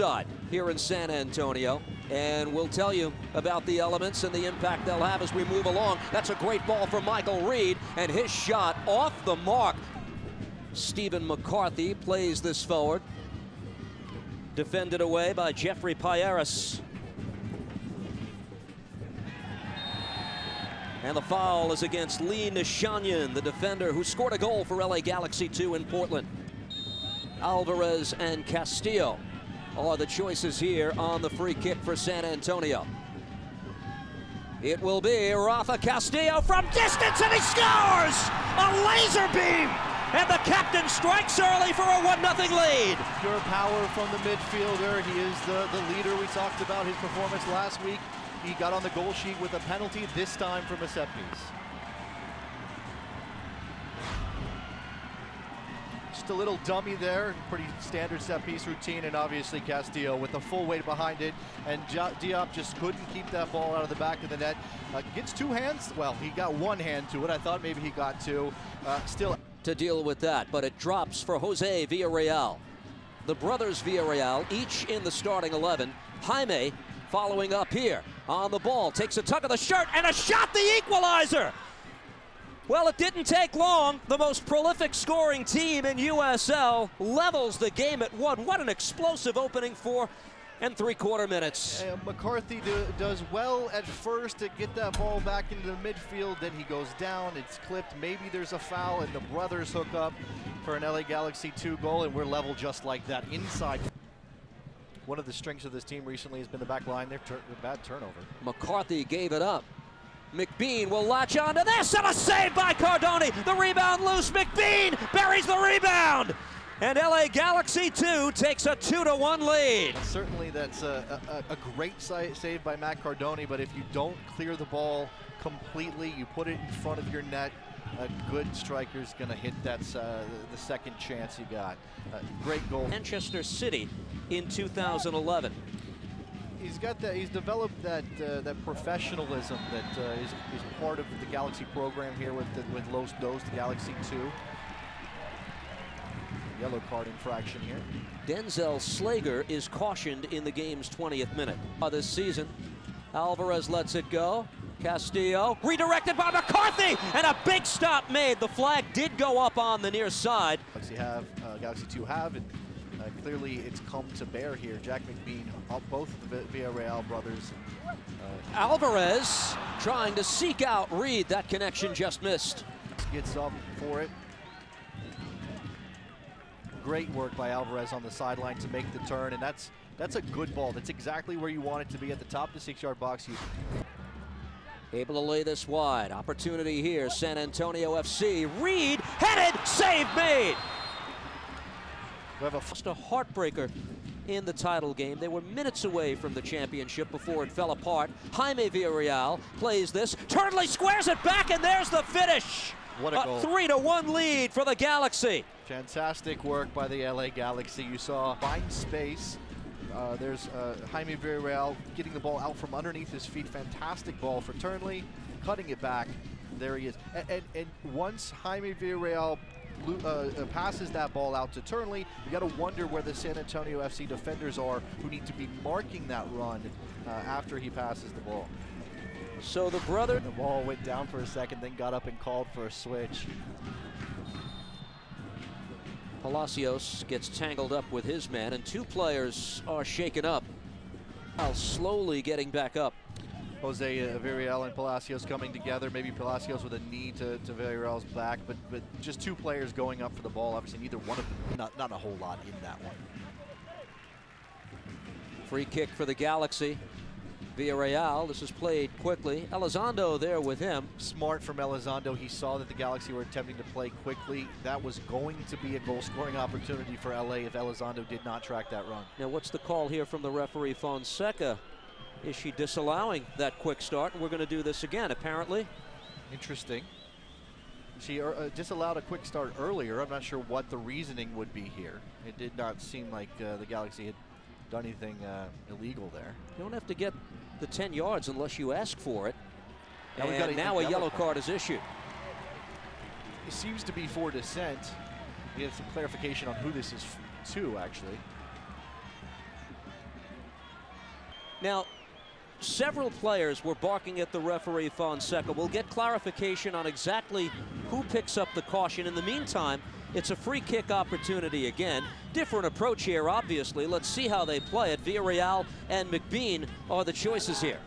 side here in San Antonio. And we'll tell you about the elements and the impact they'll have as we move along. That's a great ball from Michael Reed, and his shot off the mark. Stephen McCarthy plays this forward. Defended away by Jeffrey Payeras. And the foul is against Lee Nishanyan, the defender who scored a goal for LA Galaxy 2 in Portland. Alvarez and Castillo are the choices here on the free kick for San Antonio. It will be Rafa Castillo from distance, and he scores! A laser beam! And the captain strikes early for a 1-0 lead. Pure power from the midfielder. He is the leader. We talked about his performance last week. He got on the goal sheet with a penalty, this time from a set piece. Just a little dummy there, pretty standard set piece routine, and obviously Castillo with the full weight behind it, and Diop just couldn't keep that ball out of the back of the net. Gets two hands, well, he got one hand to it. I thought maybe he got two. Still to deal with that, but it drops for Jose Villarreal. The brothers Villarreal, each in the starting 11. Jaime following up here on the ball, takes a tug of the shirt, and a shot, the equalizer! Well, it didn't take long. The most prolific scoring team in USL levels the game at 1. What an explosive opening 4 3/4 minutes. McCarthy does well at first to get that ball back into the midfield, then he goes down, it's clipped, maybe there's a foul, and the brothers hook up for an LA Galaxy 2 goal, and we're level just like that inside. One of the strengths of this team recently has been the back line. They're a bad turnover. McCarthy gave it up. McBean will latch on to this, and a save by Cardoni. The rebound loose. McBean buries the rebound. And LA Galaxy 2 takes a 2-1 lead. Certainly that's a great save by Matt Cardoni, but if you don't clear the ball completely, you put it in front of your net, a good striker's going to hit that the second chance you got. Great goal. Manchester City in 2011. He's got that. He's developed that professionalism that is part of the Galaxy program here with Los Dos, the Galaxy 2. Yellow card infraction here. Denzel Slager is cautioned in the game's 20th minute. This season, Alvarez lets it go. Castillo redirected by McCarthy, and a big stop made. The flag did go up on the near side. Galaxy 2 have, and clearly it's come to bear here. Jack McBean, both of the Villarreal brothers. Alvarez trying to seek out Reed. That connection just missed. Gets up for it. Great work by Alvarez on the sideline to make the turn, and that's a good ball. That's exactly where you want it to be, at the top of the 6-yard box. Able to lay this wide. Opportunity here, San Antonio FC. Reed headed, save made. We have just a heartbreaker in the title game. They were minutes away from the championship before it fell apart. Jaime Villarreal plays this. Turnley squares it back, and there's the finish. What a goal. 3-1 lead for the Galaxy. Fantastic work by the LA Galaxy. You saw find space. There's Jaime Villarreal getting the ball out from underneath his feet. Fantastic ball for Turnley, cutting it back. There he is. And once Jaime Villarreal passes that ball out to Turnley, you got to wonder where the San Antonio FC defenders are, who need to be marking that run after he passes the ball. So the ball went down for a second, then got up and called for a switch. Palacios gets tangled up with his man, and two players are shaken up while slowly getting back up. Jose Villarreal and Palacios coming together. Maybe Palacios with a knee to Villarreal's back, but just two players going up for the ball. Obviously, neither one of them, not a whole lot in that one. Free kick for the Galaxy. Villarreal, this is played quickly. Elizondo there with him. Smart from Elizondo. He saw that the Galaxy were attempting to play quickly. That was going to be a goal-scoring opportunity for LA if Elizondo did not track that run. Now, what's the call here from the referee, Fonseca? Is she disallowing that quick start? And we're going to do this again, apparently. Interesting. She disallowed a quick start earlier. I'm not sure what the reasoning would be here. It did not seem like the Galaxy had done anything illegal there. You don't have to get the 10 yards unless you ask for it. And now a yellow card is issued. It seems to be for dissent. We have some clarification on who this is to, actually. Now, several players were barking at the referee, Fonseca. We'll get clarification on exactly who picks up the caution. In the meantime, it's a free kick opportunity again. Different approach here, obviously. Let's see how they play it. Villarreal and McBean are the choices here.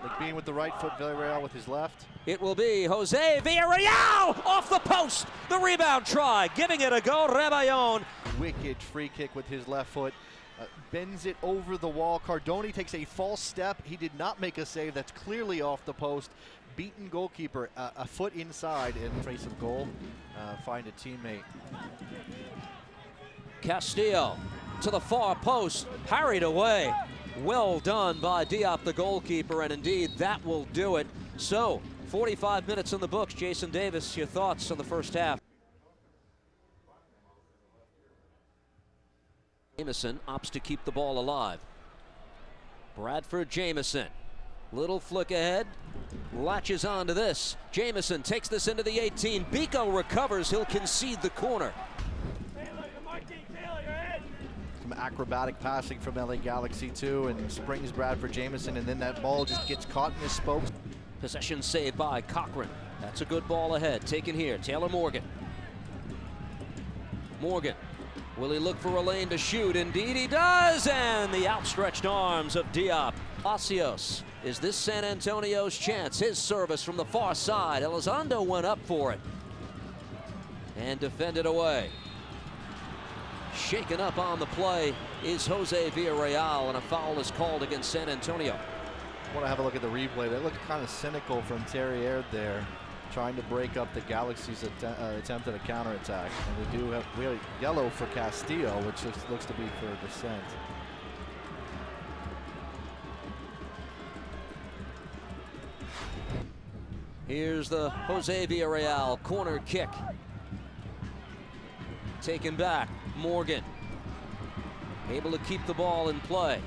McBean with the right foot, Villarreal with his left. It will be Jose Villarreal off the post. The rebound try, giving it a go, Rebellon. Wicked free kick with his left foot. Bends it over the wall. Cardoni takes a false step. He did not make a save. That's clearly off the post. Beaten goalkeeper, a foot inside in trace of goal. Find a teammate. Castillo to the far post, parried away. Well done by Diop, the goalkeeper, and indeed that will do it. So, 45 minutes in the books. Jason Davis, your thoughts on the first half? Jamison opts to keep the ball alive. Bradford Jamison. Little flick ahead. Latches onto this. Jamison takes this into the 18. Biko recovers. He'll concede the corner. Some acrobatic passing from LA Galaxy too, and springs Bradford Jamison, and then that ball just gets caught in his spokes. Possession saved by Cochran. That's a good ball ahead. Taken here. Taylor Morgan. Morgan. Will he look for a lane to shoot? Indeed he does, and the outstretched arms of Diop. Palacios, is this San Antonio's chance? His service from the far side. Elizondo went up for it and defended away. Shaken up on the play is Jose Villarreal, and a foul is called against San Antonio. I want to have a look at the replay. That looked kind of cynical from Terrier there, trying to break up the Galaxy's attempt at a counterattack. And we have yellow for Castillo, which looks to be for dissent. Here's the Jose Villarreal corner kick. Taken back. Morgan able to keep the ball in play.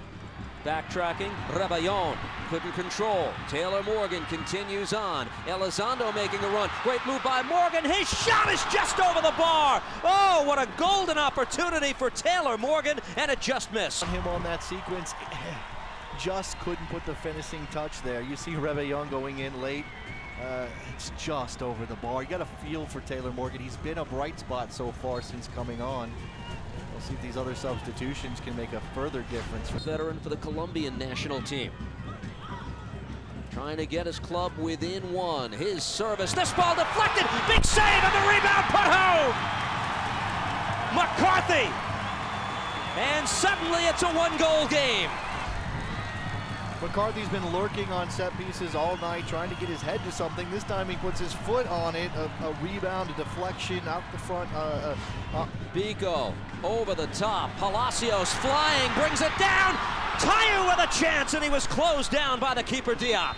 Backtracking, Rebellon couldn't control. Taylor Morgan continues on. Elizondo making a run. Great move by Morgan. His shot is just over the bar. Oh, what a golden opportunity for Taylor Morgan, and it just missed. Him on that sequence, just couldn't put the finishing touch there. You see Rebellon going in late. It's just over the bar. You got a feel for Taylor Morgan. He's been a bright spot so far since coming on. We'll see if these other substitutions can make a further difference. Veteran for the Colombian national team. Trying to get his club within one. His service. This ball deflected. Big save, and the rebound put home. McCarthy. And suddenly it's a one-goal game. McCarthy's been lurking on set pieces all night, trying to get his head to something. This time he puts his foot on it. A rebound, a deflection out the front. Biko over the top. Palacios flying, brings it down. Tayu with a chance, and he was closed down by the keeper Diop.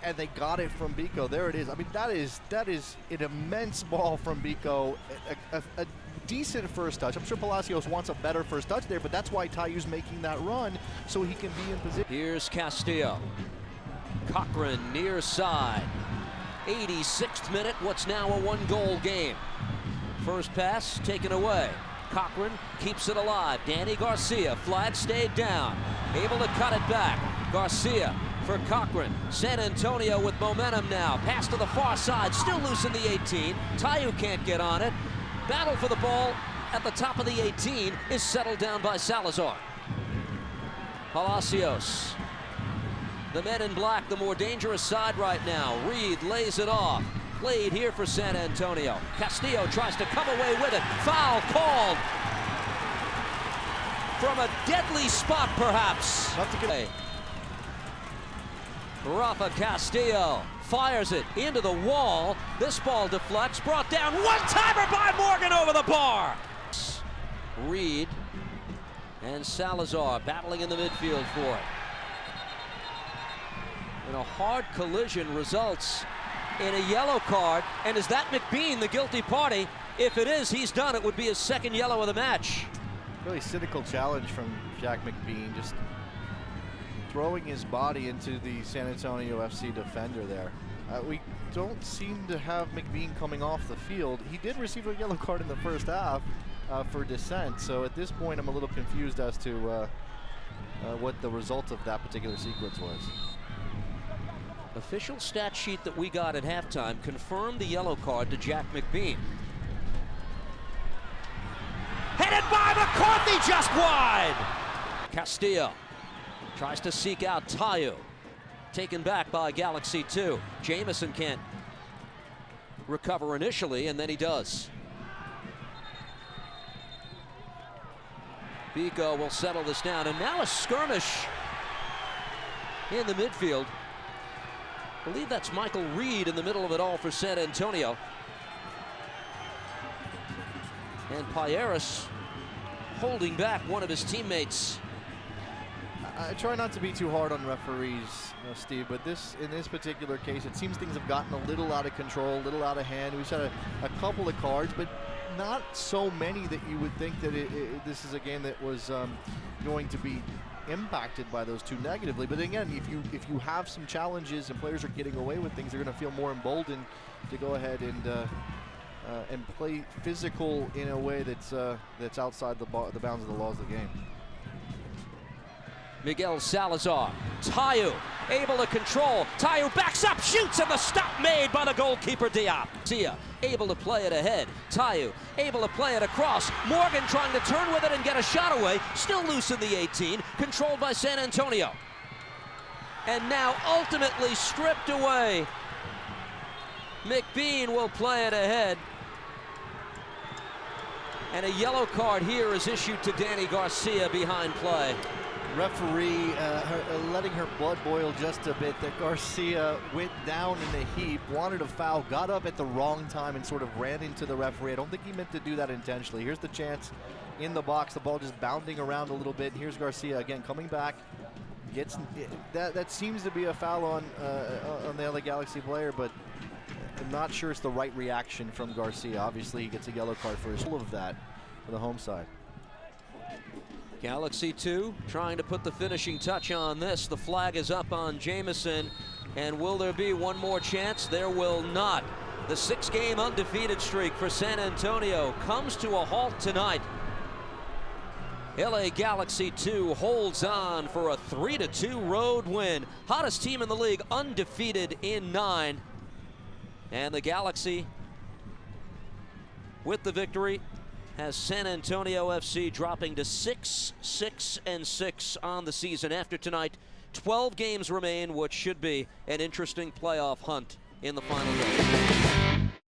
And they got it from Biko. There it is. I mean, that is an immense ball from Biko. A decent first touch. I'm sure Palacios wants a better first touch there, but that's why Tayu's making that run, so he can be in position. Here's Castillo. Cochran near side. 86th minute, what's now a one-goal game. First pass taken away. Cochran keeps it alive. Danny Garcia, flag stayed down. Able to cut it back. Garcia for Cochran. San Antonio with momentum now. Pass to the far side, still loose in the 18. Tayu can't get on it. Battle for the ball at the top of the 18 is settled down by Salazar. Palacios. The men in black, the more dangerous side right now. Reed lays it off. Played here for San Antonio. Castillo tries to come away with it. Foul called. From a deadly spot, perhaps. Rafa Castillo fires it into the wall. This ball deflects, brought down. One-timer by Morgan over the bar. Reed and Salazar battling in the midfield for it. And a hard collision results in a yellow card. And is that McBean the guilty party? If it is, he's done. It would be his second yellow of the match. Really cynical challenge from Jack McBean, just throwing his body into the San Antonio FC defender there. We don't seem to have McBean coming off the field. He did receive a yellow card in the first half for dissent, so at this point I'm a little confused as to what the result of that particular sequence was. Official stat sheet that we got at halftime confirmed the yellow card to Jack McBean. Headed by McCarthy, just wide. Castillo tries to seek out Tayu. Taken back by Galaxy 2. Jamison can't recover initially, and then he does. Vico will settle this down, and now a skirmish in the midfield. I believe that's Michael Reed in the middle of it all for San Antonio. And Payeras holding back one of his teammates. I try not to be too hard on referees, Steve, but in this particular case, it seems things have gotten a little out of control, a little out of hand. We've had a couple of cards, but not so many that you would think that this is a game that was going to be impacted by those two negatively. But again, if you have some challenges and players are getting away with things, they're going to feel more emboldened to go ahead and play physical in a way that's outside the bounds of the laws of the game. Miguel Salazar, Tayu able to control. Tayu backs up, shoots, and the stop made by the goalkeeper Diop. Sia able to play it ahead. Tayu able to play it across. Morgan trying to turn with it and get a shot away. Still loose in the 18, controlled by San Antonio. And now ultimately stripped away. McBean will play it ahead. And a yellow card here is issued to Danny Garcia behind play. Referee letting her blood boil just a bit. That Garcia went down in a heap, wanted a foul, got up at the wrong time and sort of ran into the referee. I don't think he meant to do that intentionally. Here's the chance in the box, the ball just bounding around a little bit. Here's Garcia again coming back. Gets that seems to be a foul on the LA Galaxy player, but I'm not sure it's the right reaction from Garcia. Obviously he gets a yellow card for all of that for the home side. Galaxy 2 trying to put the finishing touch on this. The flag is up on Jamison. And will there be one more chance? There will not. The 6-game undefeated streak for San Antonio comes to a halt tonight. LA Galaxy 2 holds on for a 3-2 road win. Hottest team in the league, undefeated in 9. And the Galaxy, with the victory, has San Antonio FC dropping to 6-6-6 on the season. After tonight, 12 games remain, which should be an interesting playoff hunt in the final game.